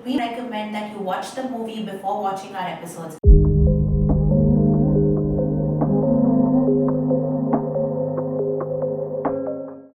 we recommend that you watch the movie before watching our episodes.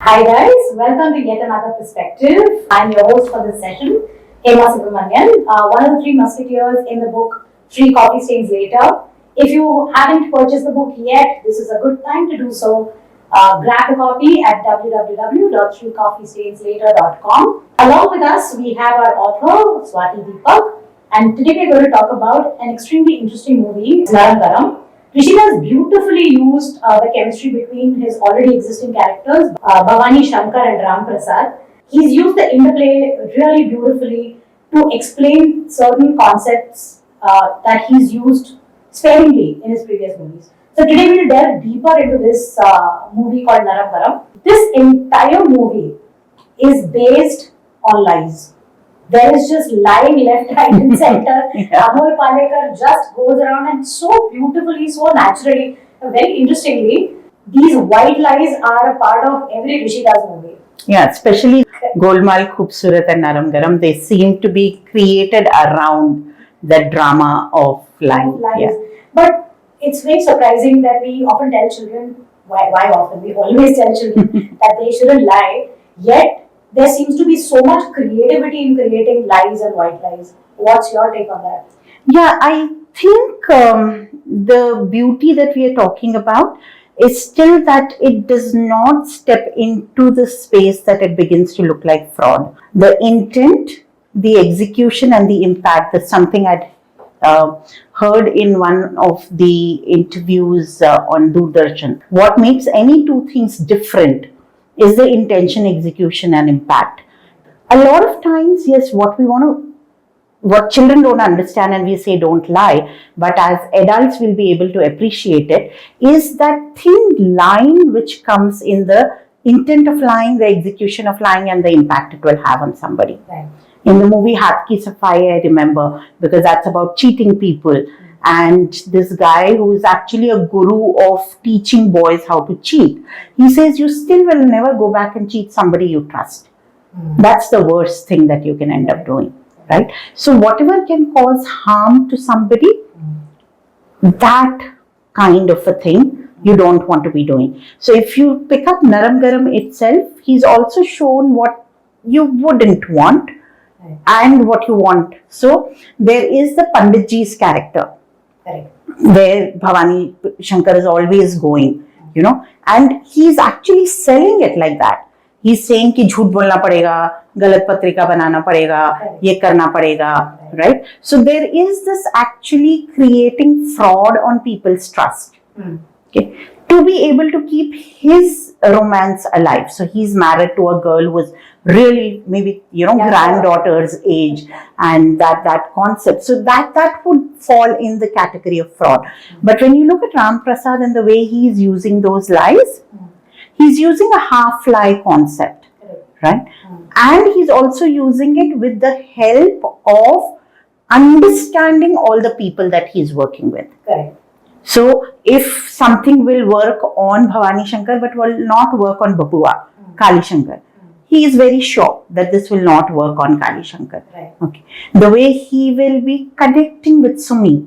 Hi guys, welcome to yet another perspective. I'm your host for this session, Hema Subramanian, one of the three musketeers in the book Three Coffee Stains Later. If you haven't purchased the book yet, this is a good time to do so. Grab a copy at www.threecoffeestainslater.com. Along with us, we have our author, Swati Deepak, and today we're going to talk about an extremely interesting movie, Naram Garam. Rishika has beautifully used the chemistry between his already existing characters, Bhavani Shankar and Ram Prasad. He's used the interplay really beautifully to explain certain concepts that he's used sparingly in his previous movies. So today we'll delve deeper into this movie called Naram Garam. This entire movie is based on lies. There is just lying left, right, and center. Amol Palekar just goes around and so beautifully, so naturally, very interestingly, these white lies are a part of every Rishika's movie. Yeah, especially Golmaal, Khoobsurat and Naram Garam, they seem to be created around the drama of lying. Lies. Yeah. But it's very surprising that we often tell children, why often? We always tell children that they shouldn't lie, yet there seems to be so much creativity in creating lies and white lies. What's your take on that? Yeah, I think the beauty that we are talking about is still that it does not step into the space that it begins to look like fraud. The intent, the execution, and the impact. That's something I'd heard in one of the interviews on Doordarshan. What makes any two things different is the intention, execution, and impact. A lot of times, yes, what children don't understand, and we say don't lie, but as adults we'll be able to appreciate it, is that thin line which comes in the intent of lying, the execution of lying, and the impact it will have on somebody. Right. In the movie Haath Ki Safai, I remember, because that's about cheating people. And this guy who is actually a guru of teaching boys how to cheat, he says you still will never go back and cheat somebody you trust. That's the worst thing that you can end up doing, right? So whatever can cause harm to somebody, that kind of a thing you don't want to be doing. So if you pick up Naram Garam itself, he's also shown what you wouldn't want and what you want. So there is the Panditji's character, where Bhavani Shankar is always going, and he's actually selling it like that. He's saying कि झूठ बोलना पड़ेगा, गलत पत्रिका बनाना पड़ेगा, ये करना पड़ेगा, right? So there is this actually creating fraud on people's trust. Okay, to be able to keep his romance alive. So he's married to a girl who is really maybe granddaughter's age, and that concept. So that would fall in the category of fraud. But when you look at Ram Prasad and the way he's using those lies, he's using a half lie concept, right? And he's also using it with the help of understanding all the people that he's working with. Correct. So if something will work on Bhavani Shankar but will not work on Babua, Kali Shankar, he is very sure that this will not work on Kali Shankar. Right. Okay. The way he will be connecting with Sumi,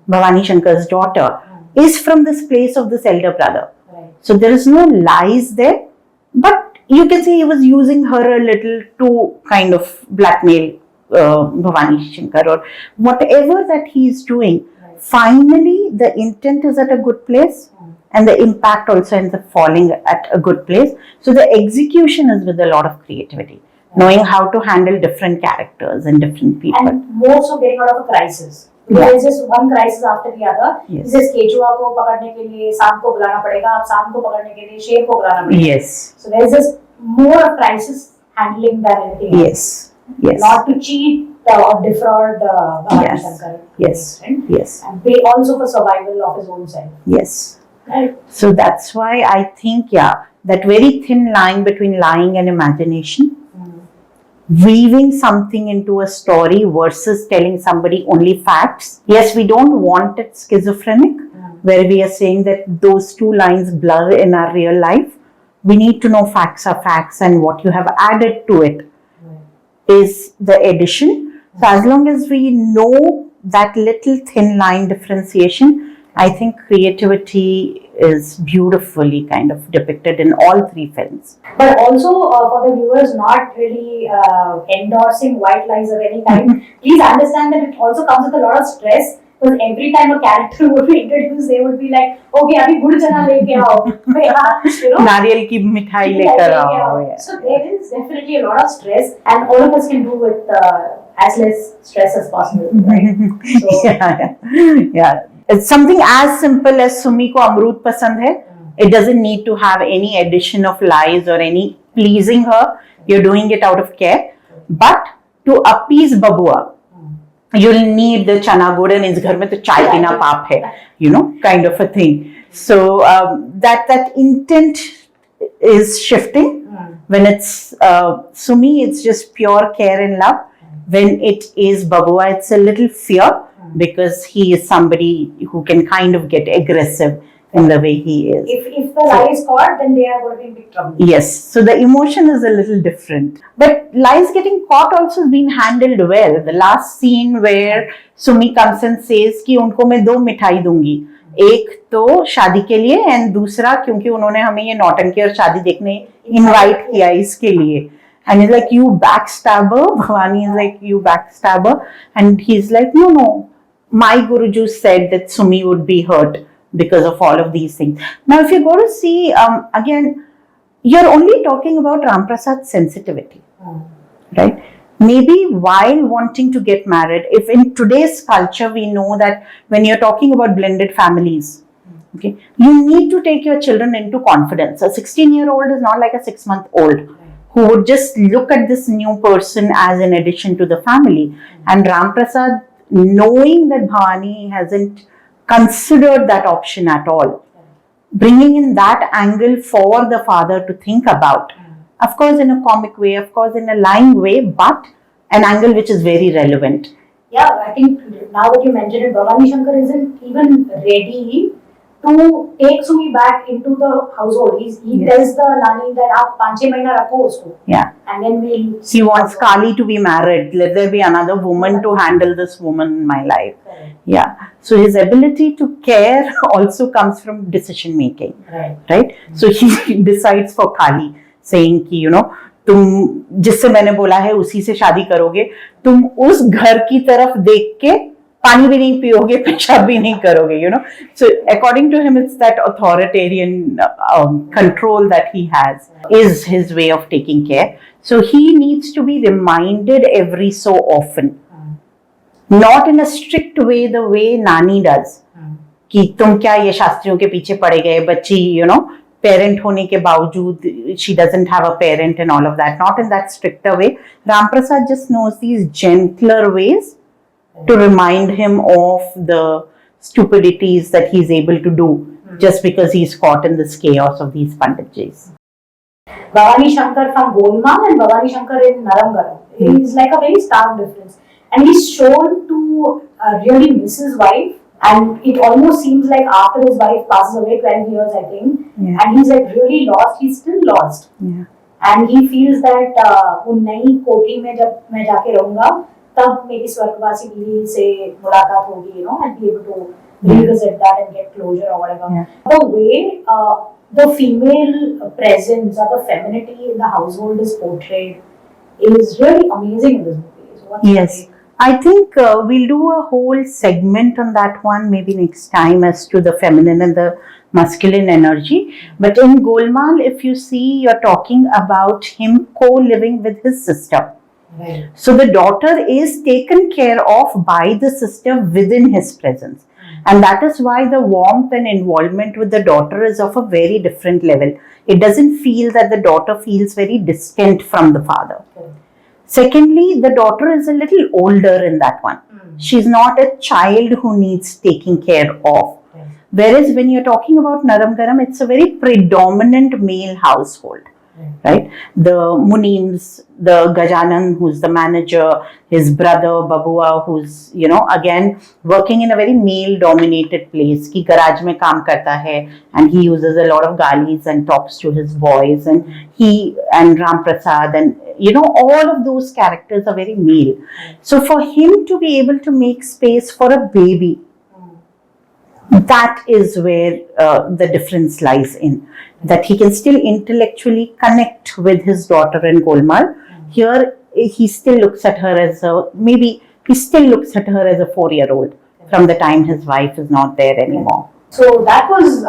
Bhavani Shankar's daughter, is from this place of this elder brother. Right. So there is no lies there, but you can say he was using her a little to kind of blackmail Bhavani Shankar or whatever that he is doing. Finally, the intent is at a good place and the impact also ends up falling at a good place. So the execution is with a lot of creativity, knowing how to handle different characters and different people. And more so getting out of a crisis. There is just one crisis after the other. Yes. This is केचुआ को पकड़ने के लिए सांप को बुलाना पड़ेगा, अब सांप को पकड़ने के लिए शेर को बुलाना पड़ेगा. Yes. So there is just more of crisis handling than anything else. Yes. Not to cheat or defraud Bhavani Shankar. Yes. Right? Yes. And pay also for survival of his own self. Yes. Right. So that's why I think, that very thin line between lying and imagination, weaving something into a story versus telling somebody only facts. Yes, we don't want it schizophrenic, where we are saying that those two lines blur in our real life. We need to know facts are facts, and what you have added to it is the addition. So as long as we know that little thin line differentiation, I think creativity is beautifully kind of depicted in all three films. But also for the viewers not really endorsing white lies of any kind, please understand that it also comes with a lot of stress. Because every time a character would be introduced, they would be like, okay, abhi gud chana leke aao. You know? नारियल की मिठाई लेकर आओ. Yeah. So there is definitely a lot of stress, and all of us can do with as less stress as possible, right? So, yeah. It's something as simple as Sumi ko amrut pasand hai. It doesn't need to have any addition of lies or any pleasing her. You're doing it out of care. But to appease Babua, you'll need the chana good and is ghar mein to chai pina paap hai, you know, kind of a thing. So that intent is shifting. When it's Sumi, it's just pure care and love. When it is Babua, it's a little fear because he is somebody who can kind of get aggressive in the way he is. if the lie is caught, then they are going to be in big trouble. Yes, so the emotion is a little different. But lies getting caught also has been handled well. The last scene where Sumi comes and says कि उनको मैं 2 मिठाई दूंगी, एक तो शादी के लिए एंड दूसरा क्योंकि उन्होंने हमें ये नौटंकी और शादी देखने इनवाइट किया इसके लिए. And he's like, you backstabber. Bhavani is like, you backstabber. And he's like, no. My Guruji said that Sumi would be hurt because of all of these things. Now, if you go to see, again, you're only talking about Ram Prasad's sensitivity, right? Maybe while wanting to get married, if in today's culture we know that when you're talking about blended families, okay, you need to take your children into confidence. A 16-year-old is not like a 6-month-old who would just look at this new person as an addition to the family. And Ram Prasad, knowing that Bhavani hasn't considered that option at all, bringing in that angle for the father to think about, of course in a comic way, of course in a lying way, but an angle which is very relevant. Yeah, I think now that you mentioned it, Bhavani Shankar isn't even ready to take Sumi back into the household. He tells the Nani that aap 5-6 mahina rakho usko. Yeah. And then we'll... He wants Kali to be married. Let there be another woman to handle this woman in my life. Correct. Yeah. So his ability to care also comes from decision making. Right? So he decides for Kali, saying कि तुम जिससे मैंने बोला है उसी से शादी करोगे, तुम उस घर की तरफ देख के पानी भी नहीं पियोगे, पेशाब भी नहीं करोगे, So according to him, it's that authoritarian control that he has is his way of taking care. So he needs to be reminded every so often, not in a strict way the way Nani does, कि तुम क्या ये शास्त्रियों के पीछे पड़े गए, बच्ची, parent होने के बावजूद she doesn't have a parent and all of that. Not in that stricter way. Ram Prasad just knows these gentler ways to remind him of the stupidities that he's able to do just because he's caught in this chaos of these Panditjis. Bhavani Shankar from Golmaal and Bhavani Shankar in Naram Garam. He's like a very stark difference. And he's shown to really miss his wife. And it almost seems like after his wife passes away, 12 years I think, and he's like really lost, he's still lost. Yeah. And he feels that उन नई कोठी में जब मैं जाके रहूँगा, तब मेरी स्वर्गवासी बीवी से मुलाकात होगी, and be able to revisit that and get closure or whatever. Yeah. The way the female presence or the femininity in the household is portrayed is really amazing in this movie. So yes. I think we'll do a whole segment on that one maybe next time as to the feminine and the masculine energy. But in Golmaal, if you see, you're talking about him co-living with his sister. Right. So the daughter is taken care of by the sister within his presence. And that is why the warmth and involvement with the daughter is of a very different level. It doesn't feel that the daughter feels very distant from the father. Right. Secondly, the daughter is a little older in that one. She's not a child who needs taking care of. Whereas when you're talking about Naram Garam, it's a very predominant male household. right? The Munims, the Gajanan, who's the manager, his brother Babua, who's, you know, again working in a very male-dominated place. Ki garage mein kaam karta hai, and he uses a lot of galis and talks to his boys, and he and Ram Prasad, and you know, all of those characters are very male. So for him to be able to make space for a baby, that is where the difference lies in. That he can still intellectually connect with his daughter in Golmaal. Here, he still looks at her as maybe he still looks at her as a 4-year-old from the time his wife is not there anymore. So that was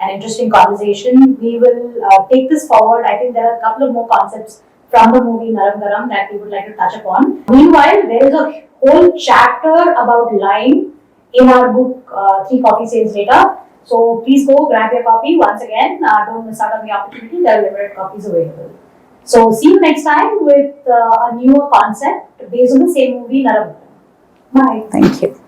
an interesting conversation. We will take this forward. I think there are a couple of more concepts from the movie Naram Garam that we would like to touch upon. Meanwhile, there is a whole chapter about lying in our book, 3 Coffee Sales Later. So please go grab your copy. Once again, don't miss out on the opportunity. There are limited copies available. So see you next time with a newer concept based on the same movie, Naram. Bye. Thank you.